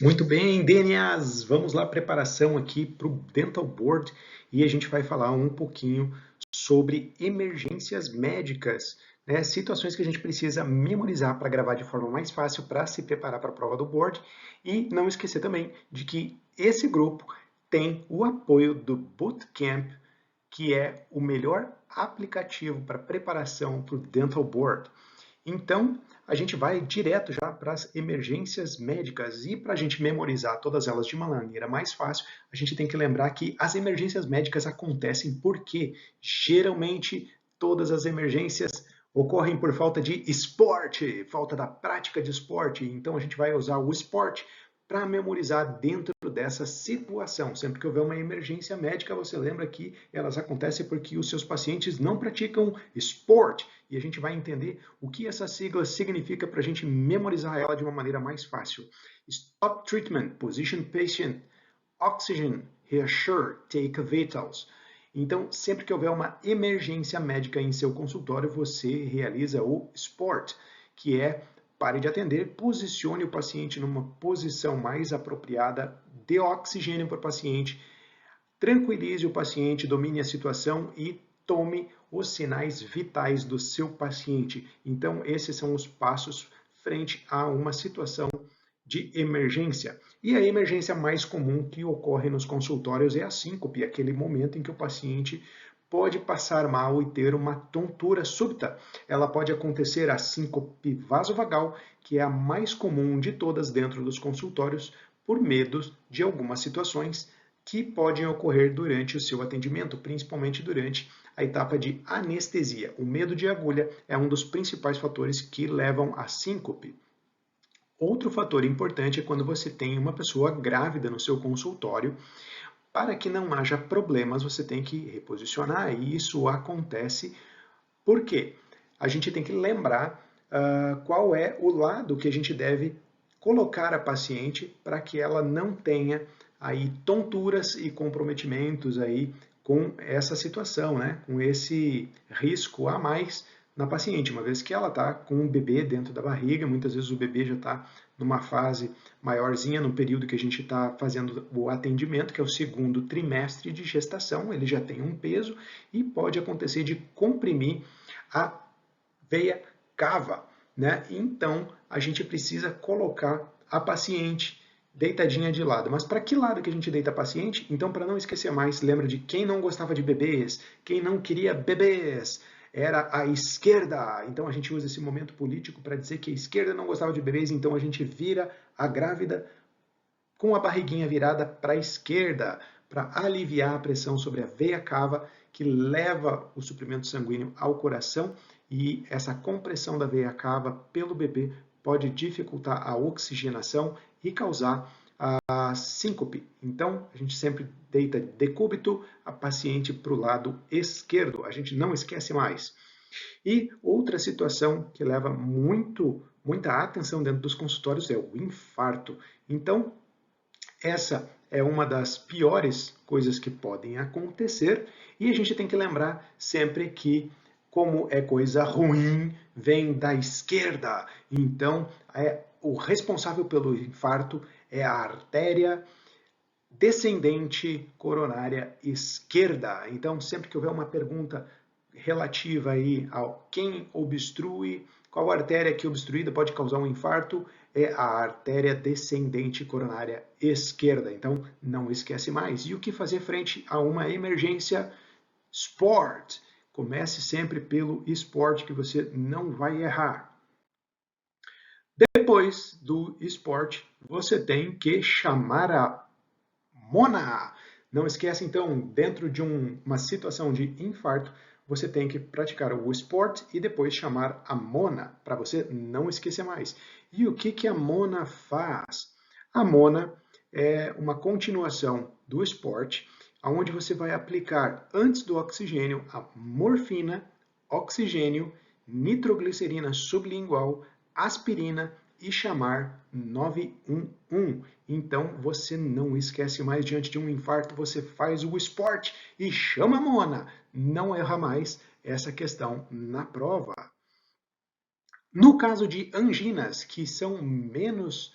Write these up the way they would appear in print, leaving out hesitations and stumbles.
Muito bem, DNAs, vamos lá, preparação aqui para o Dental Board e a gente vai falar um pouquinho sobre emergências médicas, né? Situações que a gente precisa memorizar para gravar de forma mais fácil para se preparar para a prova do Board e não esquecer também de que esse grupo tem o apoio do Bootcamp, que é o melhor aplicativo para preparação para o Dental Board. Então, a gente vai direto já para as emergências médicas e para a gente memorizar todas elas de uma maneira mais fácil, a gente tem que lembrar que as emergências médicas acontecem porque geralmente todas as emergências ocorrem por falta de esporte, falta da prática de esporte. Então a gente vai usar o esporte para memorizar dentro dessa situação. Sempre que houver uma emergência médica, você lembra que elas acontecem porque os seus pacientes não praticam esporte. E a gente vai entender o que essa sigla significa para a gente memorizar ela de uma maneira mais fácil. Stop treatment, position patient, oxygen, reassure, take vitals. Então, sempre que houver uma emergência médica em seu consultório, você realiza o SPORT, que é pare de atender, posicione o paciente numa posição mais apropriada, dê oxigênio para o paciente, tranquilize o paciente, domine a situação e tome os sinais vitais do seu paciente. Então, esses são os passos frente a uma situação de emergência. E a emergência mais comum que ocorre nos consultórios é a síncope, aquele momento em que o paciente pode passar mal e ter uma tontura súbita. Ela pode acontecer a síncope vasovagal, que é a mais comum de todas dentro dos consultórios, por medo de algumas situações que podem ocorrer durante o seu atendimento, principalmente durante a etapa de anestesia. O medo de agulha é um dos principais fatores que levam à síncope. Outro fator importante é quando você tem uma pessoa grávida no seu consultório. Para que não haja problemas, você tem que reposicionar, e isso acontece porque a gente tem que lembrar qual é o lado que a gente deve colocar a paciente para que ela não tenha aí tonturas e comprometimentos aí com essa situação, né? Com esse risco a mais na paciente, uma vez que ela está com um bebê dentro da barriga, muitas vezes o bebê já está numa fase maiorzinha, no período que a gente está fazendo o atendimento, que é o segundo trimestre de gestação, ele já tem um peso e pode acontecer de comprimir a veia cava, né? Então a gente precisa colocar a paciente deitadinha de lado. Mas para que lado que a gente deita a paciente? Então, para não esquecer mais, lembra de quem não gostava de bebês, quem não queria bebês, era a esquerda. Então a gente usa esse momento político para dizer que a esquerda não gostava de bebês, então a gente vira a grávida com a barriguinha virada para a esquerda, para aliviar a pressão sobre a veia cava, que leva o suprimento sanguíneo ao coração, e essa compressão da veia cava pelo bebê pode dificultar a oxigenação e causar a síncope. Então, a gente sempre deita decúbito a paciente para o lado esquerdo, a gente não esquece mais. E outra situação que leva muita atenção dentro dos consultórios é o infarto. Então, essa é uma das piores coisas que podem acontecer e a gente tem que lembrar sempre que, como é coisa ruim, vem da esquerda. Então, o responsável pelo infarto é a artéria descendente coronária esquerda. Então, sempre que houver uma pergunta relativa aí ao quem obstrui, qual artéria que obstruída pode causar um infarto, é a artéria descendente coronária esquerda. Então, não esquece mais. E o que fazer frente a uma emergência? Sport. Comece sempre pelo esporte que você não vai errar. Depois do esporte, você tem que chamar a Mona. Não esquece, então, dentro de uma situação de infarto, você tem que praticar o esporte e depois chamar a Mona, para você não esquecer mais. E o que a Mona faz? A Mona é uma continuação do esporte, onde você vai aplicar, antes do oxigênio, a morfina, oxigênio, nitroglicerina sublingual, aspirina e chamar 911. Então você não esquece mais, diante de um infarto, você faz o esporte e chama a Mona. Não erra mais essa questão na prova. No caso de anginas, que são menos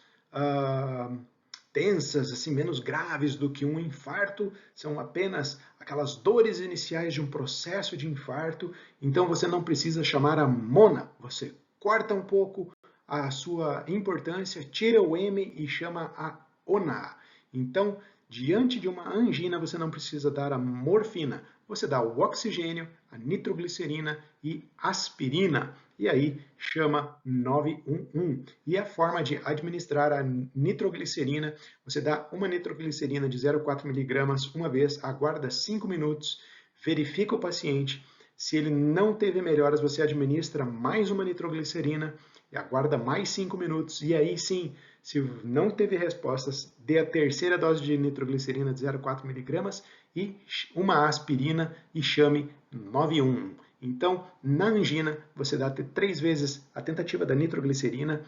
tensas, assim, menos graves do que um infarto, são apenas aquelas dores iniciais de um processo de infarto, então você não precisa chamar a mona, você corta um pouco a sua importância, tira o M e chama a ona. Então, diante de uma angina, você não precisa dar a morfina, você dá o oxigênio, a nitroglicerina e aspirina, e aí chama 911. E a forma de administrar a nitroglicerina, você dá uma nitroglicerina de 0,4 mg uma vez, aguarda 5 minutos, verifica o paciente. Se ele não teve melhoras, você administra mais uma nitroglicerina e aguarda mais 5 minutos. E aí sim, se não teve respostas, dê a terceira dose de nitroglicerina de 0,4 mg e uma aspirina e chame 911. Então, na angina, você dá 3 vezes a tentativa da nitroglicerina,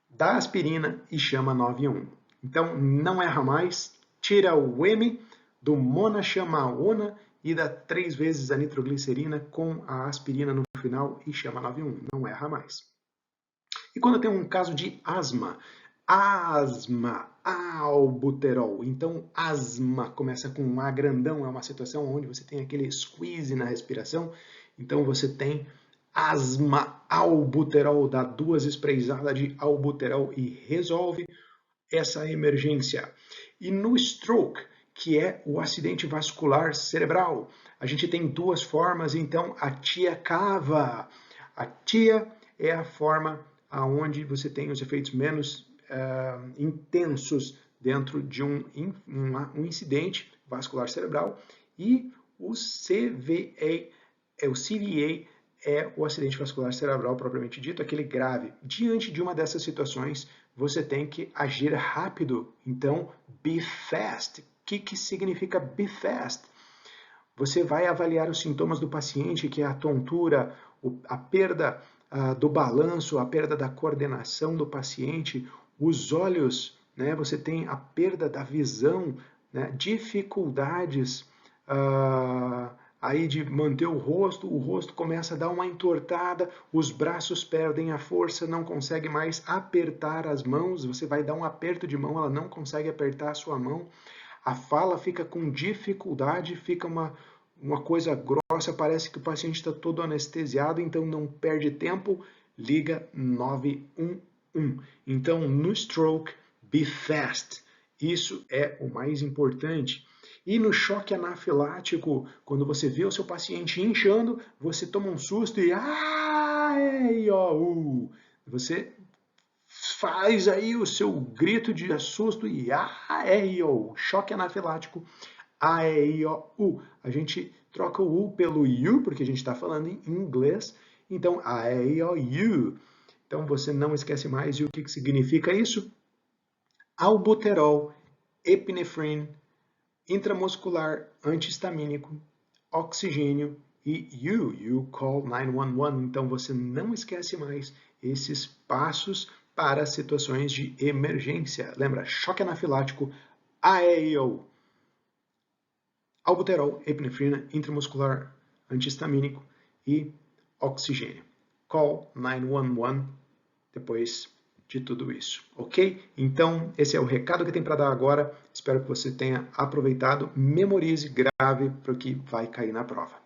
da aspirina e chama 911. Então, não erra mais, tira o M do mona, chama a ona e dá 3 vezes a nitroglicerina com a aspirina no final e chama 911. Não erra mais. E quando tem um caso de asma, albuterol. Então, asma começa com um A grandão, é uma situação onde você tem aquele squeeze na respiração. Então, você tem asma, albuterol, dá 2 sprayzadas de albuterol e resolve essa emergência. E no stroke, que é o acidente vascular cerebral, a gente tem 2 formas, então a TIA cava. A TIA é a forma onde você tem os efeitos menos intensos dentro de um incidente vascular cerebral, e o CVA é o acidente vascular cerebral propriamente dito, aquele grave. Diante de uma dessas situações, você tem que agir rápido. Então, be fast. O que significa be fast? Você vai avaliar os sintomas do paciente, que é a tontura, a perda do balanço, a perda da coordenação do paciente, os olhos, né? Você tem a perda da visão, né? Dificuldades aí de manter o rosto começa a dar uma entortada, os braços perdem a força, não consegue mais apertar as mãos, você vai dar um aperto de mão, ela não consegue apertar a sua mão, a fala fica com dificuldade, fica uma coisa grossa, parece que o paciente está todo anestesiado, então não perde tempo, liga 911. Então, no stroke, be fast. Isso é o mais importante. E no choque anafilático, quando você vê o seu paciente inchando, você toma um susto e você faz aí o seu grito de susto e choque anafilático, A-E-I-O-U. A gente troca o U pelo U, porque a gente está falando em inglês, então A-E-I-O-U. Então você não esquece mais. E o que significa isso? Albuterol, epinefrine, intramuscular, antihistamínico, oxigênio e you call 911. Então você não esquece mais esses passos para situações de emergência. Lembra, choque anafilático, AEO, albuterol, epinefrina, intramuscular, antihistamínico e oxigênio. Call 911 depois de tudo isso, ok? Então, esse é o recado que tem para dar agora. Espero que você tenha aproveitado. Memorize, grave para o que vai cair na prova.